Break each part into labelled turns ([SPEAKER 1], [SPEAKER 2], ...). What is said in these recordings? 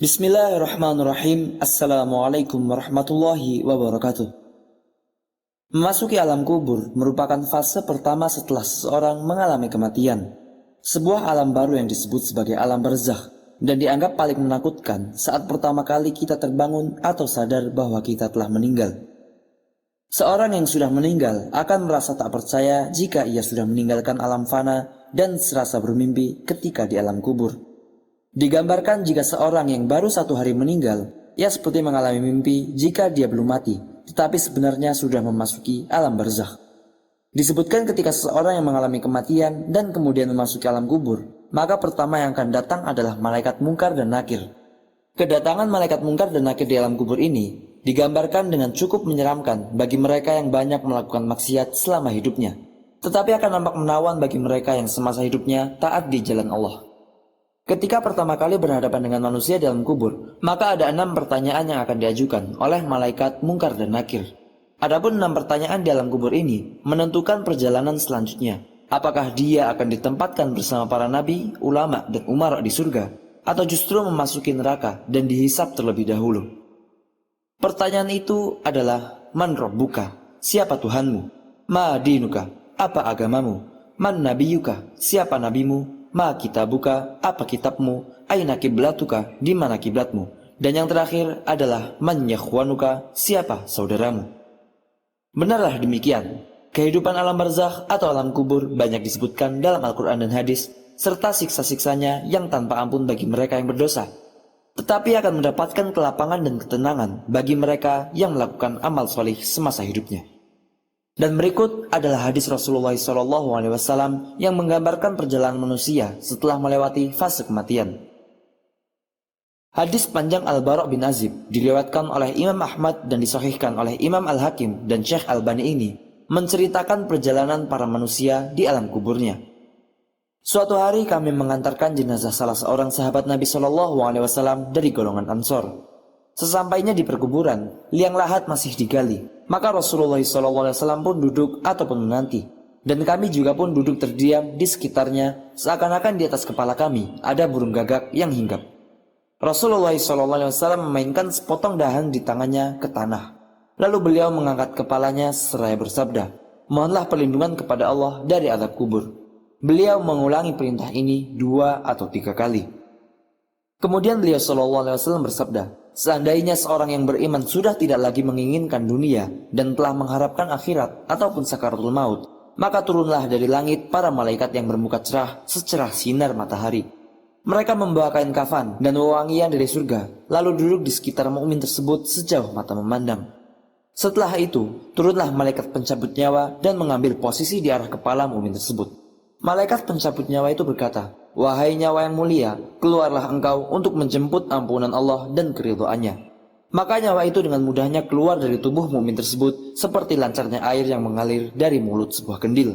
[SPEAKER 1] Bismillahirrahmanirrahim. Assalamualaikum warahmatullahi wabarakatuh. Memasuki alam kubur merupakan fase pertama setelah seseorang mengalami kematian. Sebuah alam baru yang disebut sebagai alam barzakh dan dianggap paling menakutkan saat pertama kali kita terbangun atau sadar bahwa kita telah meninggal. Seorang yang sudah meninggal akan merasa tak percaya jika ia sudah meninggalkan alam fana dan serasa bermimpi ketika di alam kubur. Digambarkan jika seorang yang baru 1 hari meninggal, ia seperti mengalami mimpi jika dia belum mati, tetapi sebenarnya sudah memasuki alam barzakh. Disebutkan ketika seseorang yang mengalami kematian dan kemudian memasuki alam kubur, maka pertama yang akan datang adalah malaikat mungkar dan nakir. Kedatangan malaikat mungkar dan nakir di alam kubur ini digambarkan dengan cukup menyeramkan bagi mereka yang banyak melakukan maksiat selama hidupnya, tetapi akan nampak menawan bagi mereka yang semasa hidupnya taat di jalan Allah. Ketika pertama kali berhadapan dengan manusia dalam kubur, maka ada 6 pertanyaan yang akan diajukan oleh malaikat mungkar dan nakir. Adapun 6 pertanyaan di alam kubur ini menentukan perjalanan selanjutnya. Apakah dia akan ditempatkan bersama para nabi, ulama, dan umara di surga, atau justru memasuki neraka dan dihisab terlebih dahulu? Pertanyaan itu adalah, Man Rabbuka, siapa Tuhanmu? Ma dinuka, apa agamamu? Man nabiyuka, siapa nabimu? Ma kitabuka, apa kitabmu? Aina kiblatuka, di mana kiblatmu? Dan yang terakhir adalah Man yakhwanuka, siapa saudaramu? Benarlah demikian. Kehidupan alam barzakh atau alam kubur banyak disebutkan dalam Al-Quran dan hadis, serta siksa-siksanya yang tanpa ampun bagi mereka yang berdosa, tetapi akan mendapatkan kelapangan dan ketenangan bagi mereka yang melakukan amal solih semasa hidupnya. Dan berikut adalah hadis Rasulullah SAW yang menggambarkan perjalanan manusia setelah melewati fase kematian. Hadis panjang Al-Bara' bin Azib diriwayatkan oleh Imam Ahmad dan disahihkan oleh Imam Al-Hakim dan Syekh Albani ini menceritakan perjalanan para manusia di alam kuburnya. Suatu hari kami mengantarkan jenazah salah seorang sahabat Nabi SAW dari golongan Ansor. Sesampainya di perkuburan, liang lahat masih digali. Maka Rasulullah SAW pun duduk ataupun menanti. Dan kami juga pun duduk terdiam di sekitarnya, seakan-akan di atas kepala kami ada burung gagak yang hinggap. Rasulullah SAW memainkan sepotong dahan di tangannya ke tanah. Lalu beliau mengangkat kepalanya seraya bersabda, Mohonlah perlindungan kepada Allah dari azab kubur. Beliau mengulangi perintah ini 2 atau 3 kali. Kemudian beliau SAW bersabda, seandainya seorang yang beriman sudah tidak lagi menginginkan dunia dan telah mengharapkan akhirat ataupun sakaratul maut, maka turunlah dari langit para malaikat yang bermuka cerah secerah sinar matahari. Mereka membawa kain kafan dan wewangian dari surga, lalu duduk di sekitar mukmin tersebut sejauh mata memandang. Setelah itu, turunlah malaikat pencabut nyawa dan mengambil posisi di arah kepala mukmin tersebut. Malaikat pencabut nyawa itu berkata, Wahai nyawa yang mulia, keluarlah engkau untuk menjemput ampunan Allah dan keridhaannya. Maka nyawa itu dengan mudahnya keluar dari tubuh mukmin tersebut seperti lancarnya air yang mengalir dari mulut sebuah kendil.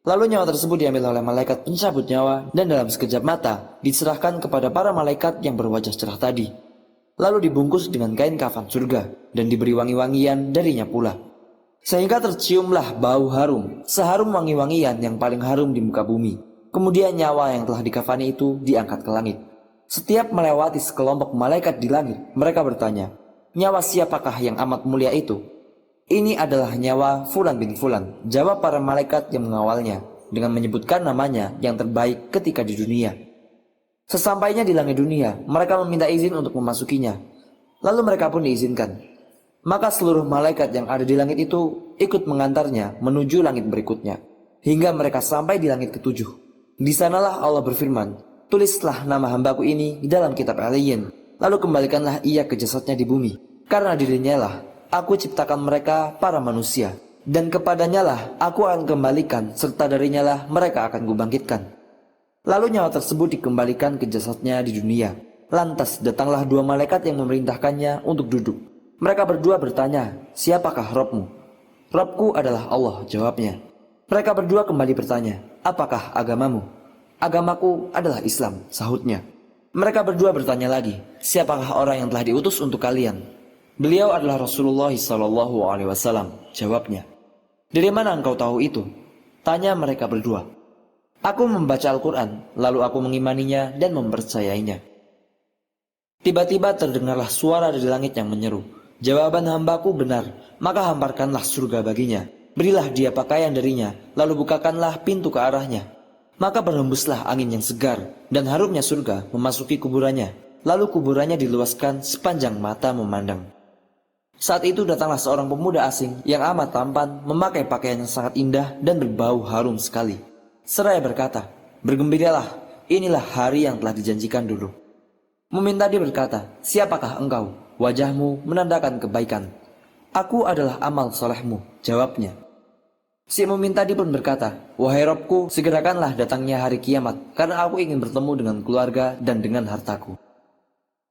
[SPEAKER 1] Lalu nyawa tersebut diambil oleh malaikat pencabut nyawa dan dalam sekejap mata diserahkan kepada para malaikat yang berwajah cerah tadi. Lalu dibungkus dengan kain kafan surga dan diberi wangi-wangian darinya pula. Sehingga terciumlah bau harum, seharum wangi-wangian yang paling harum di muka bumi. Kemudian nyawa yang telah dikafani itu diangkat ke langit. Setiap melewati sekelompok malaikat di langit, mereka bertanya, Nyawa siapakah yang amat mulia itu? Ini adalah nyawa Fulan bin Fulan, jawab para malaikat yang mengawalnya, dengan menyebutkan namanya yang terbaik ketika di dunia. Sesampainya di langit dunia, mereka meminta izin untuk memasukinya. Lalu mereka pun diizinkan. Maka seluruh malaikat yang ada di langit itu ikut mengantarnya menuju langit berikutnya, hingga mereka sampai di langit ke-7. Di sanalah Allah berfirman, Tulislah nama hambaku ini di dalam kitab Aliyin, lalu kembalikanlah ia ke jasadnya di bumi. Karena dirinya lah aku ciptakan mereka para manusia, dan kepadanya lah aku akan kembalikan, serta darinya lah mereka akan kubangkitkan. Lalu nyawa tersebut dikembalikan ke jasadnya di dunia. Lantas datanglah 2 malaikat yang memerintahkannya untuk duduk. Mereka berdua bertanya, siapakah Robmu? Robku adalah Allah, jawabnya. Mereka berdua kembali bertanya, apakah agamamu? Agamaku adalah Islam, sahutnya. Mereka berdua bertanya lagi, siapakah orang yang telah diutus untuk kalian? Beliau adalah Rasulullah SAW, jawabnya. Dari mana engkau tahu itu? Tanya mereka berdua. Aku membaca Al-Quran, lalu aku mengimaninya dan mempercayainya. Tiba-tiba terdengarlah suara dari langit yang menyeru, "Jawaban hambaku benar, maka hamparkanlah surga baginya. Berilah dia pakaian darinya, lalu bukakanlah pintu ke arahnya." Maka berhembuslah angin yang segar, dan harumnya surga memasuki kuburannya. Lalu kuburannya diluaskan sepanjang mata memandang. Saat itu datanglah seorang pemuda asing yang amat tampan, memakai pakaian yang sangat indah dan berbau harum sekali. Seraya berkata, "Bergembiralah, inilah hari yang telah dijanjikan dulu." Mumin tadi berkata, "Siapakah engkau?" Wajahmu menandakan kebaikan. "Aku adalah amal solehmu," jawabnya. Si mumin tadi pun berkata, "Wahai Robku, segerakanlah datangnya hari kiamat, karena aku ingin bertemu dengan keluarga dan dengan hartaku."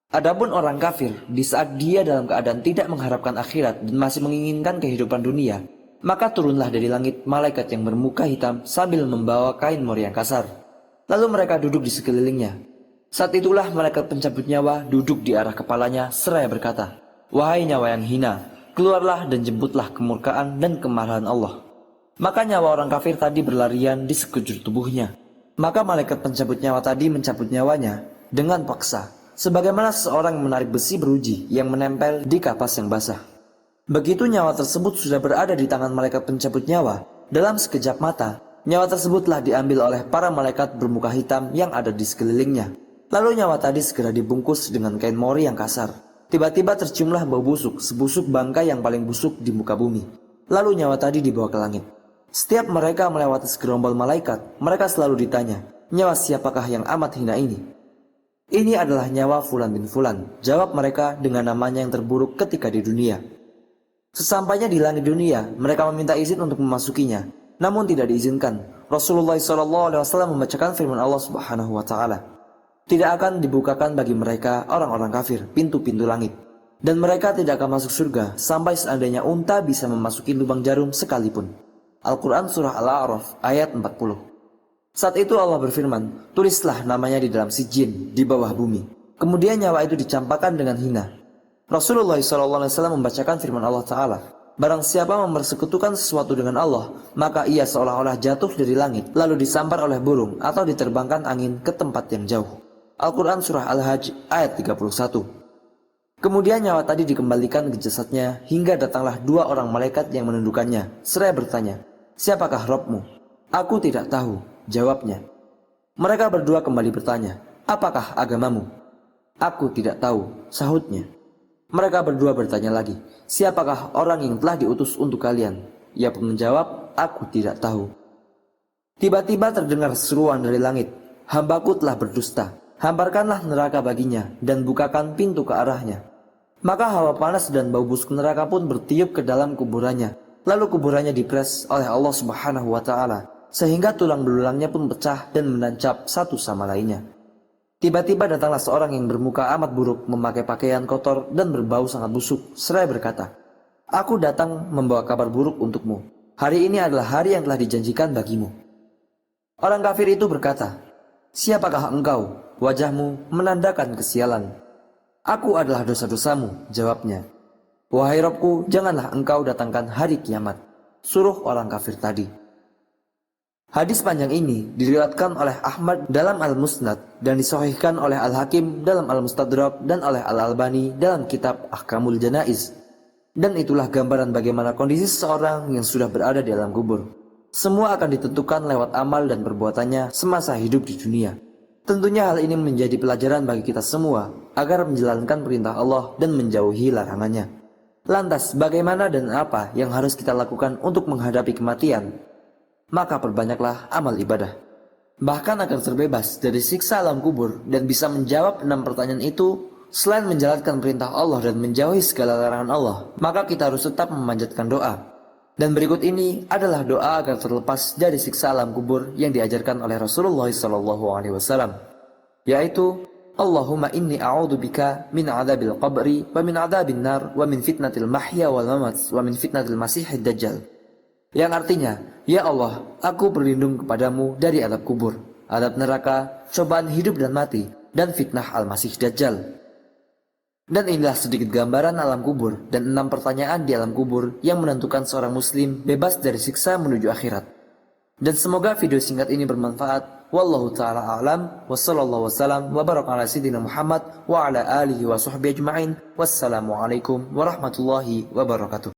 [SPEAKER 1] Adapun orang kafir, di saat dia dalam keadaan tidak mengharapkan akhirat dan masih menginginkan kehidupan dunia, maka turunlah dari langit malaikat yang bermuka hitam sambil membawa kain mori yang kasar. Lalu mereka duduk di sekelilingnya. Saat itulah malaikat pencabut nyawa duduk di arah kepalanya seraya berkata, "Wahai nyawa yang hina, keluarlah dan jemputlah kemurkaan dan kemarahan Allah." Maka nyawa orang kafir tadi berlarian di sekujur tubuhnya. Maka malaikat pencabut nyawa tadi mencabut nyawanya dengan paksa, sebagaimana seorang menarik besi beruji yang menempel di kapas yang basah. Begitu nyawa tersebut sudah berada di tangan malaikat pencabut nyawa, dalam sekejap mata, nyawa tersebutlah diambil oleh para malaikat bermuka hitam yang ada di sekelilingnya. Lalu nyawa tadi segera dibungkus dengan kain mori yang kasar. Tiba-tiba terciumlah bau busuk, sebusuk bangkai yang paling busuk di muka bumi. Lalu nyawa tadi dibawa ke langit. Setiap mereka melewati segerombol malaikat, mereka selalu ditanya, "Nyawa siapakah yang amat hina ini?" "Ini adalah nyawa Fulan bin Fulan," jawab mereka dengan namanya yang terburuk ketika di dunia. Sesampainya di langit dunia, mereka meminta izin untuk memasukinya, namun tidak diizinkan. Rasulullah SAW membacakan firman Allah Subhanahu wa Ta'ala, "Tidak akan dibukakan bagi mereka orang-orang kafir pintu-pintu langit, dan mereka tidak akan masuk surga sampai seandainya unta bisa memasuki lubang jarum sekalipun." Al-Quran Surah Al-A'raf ayat 40. Saat itu Allah berfirman, "Tulislah namanya di dalam sijin di bawah bumi." Kemudian nyawa itu dicampakkan dengan hina. Rasulullah SAW membacakan firman Allah Ta'ala, "Barang siapa mempersekutukan sesuatu dengan Allah, maka ia seolah-olah jatuh dari langit, lalu disampar oleh burung atau diterbangkan angin ke tempat yang jauh." Al-Quran Surah Al-Hajj ayat 31. Kemudian nyawa tadi dikembalikan ke jasadnya hingga datanglah dua orang malaikat yang menundukkannya, seraya bertanya, "Siapakah Robmu?" "Aku tidak tahu," jawabnya. Mereka berdua kembali bertanya, "Apakah agamamu?" "Aku tidak tahu," sahutnya. Mereka berdua bertanya lagi, "Siapakah orang yang telah diutus untuk kalian?" Ia pun menjawab, "Aku tidak tahu." Tiba-tiba terdengar seruan dari langit, "Hambaku telah berdusta. Hamparkanlah neraka baginya dan bukakan pintu ke arahnya." Maka hawa panas dan bau busuk neraka pun bertiup ke dalam kuburannya. Lalu kuburannya dipres oleh Allah Subhanahu wa Ta'ala, sehingga tulang belulangnya pun pecah dan menancap satu sama lainnya. Tiba-tiba datanglah seorang yang bermuka amat buruk, memakai pakaian kotor dan berbau sangat busuk, seraya berkata, "Aku datang membawa kabar buruk untukmu. Hari ini adalah hari yang telah dijanjikan bagimu." Orang kafir itu berkata, "Siapakah engkau?" Wajahmu menandakan kesialan. "Aku adalah dosa-dosamu," jawabnya. "Wahai Robku, janganlah engkau datangkan hari kiamat," suruh orang kafir tadi. Hadis panjang ini diriwayatkan oleh Ahmad dalam Al-Musnad dan disahihkan oleh Al-Hakim dalam Al-Mustadrak dan oleh Al-Albani dalam kitab Ahkamul Janaiz. Dan itulah gambaran bagaimana kondisi seseorang yang sudah berada di alam kubur. Semua akan ditentukan lewat amal dan perbuatannya semasa hidup di dunia. Tentunya hal ini menjadi pelajaran bagi kita semua agar menjalankan perintah Allah dan menjauhi larangannya. Lantas bagaimana dan apa yang harus kita lakukan untuk menghadapi kematian? Maka perbanyaklah amal ibadah. Bahkan agar terbebas dari siksa alam kubur dan bisa menjawab 6 pertanyaan itu, selain menjalankan perintah Allah dan menjauhi segala larangan Allah, maka kita harus tetap memanjatkan doa. Dan berikut ini adalah doa agar terlepas dari siksa alam kubur yang diajarkan oleh Rasulullah SAW, yaitu, "Allahumma inni a'udzubika min adzabil qabri wa min adzabin nar wa min fitnatil mahya wal mamat wa min fitnatil masihid dajjal." Yang artinya, "Ya Allah, aku berlindung kepadamu dari azab kubur, azab neraka, cobaan hidup dan mati, dan fitnah al-masih dajjal." Dan inilah sedikit gambaran alam kubur dan 6 pertanyaan di alam kubur yang menentukan seorang muslim bebas dari siksa menuju akhirat. Dan semoga video singkat ini bermanfaat Wallahu ta'ala a'lam. Wassallallahu wassalam wa baraka ala sayyidina Muhammad wa ala alihi wa sahbihi ajma'in. Wassalamualaikum warahmatullahi wabarakatuh.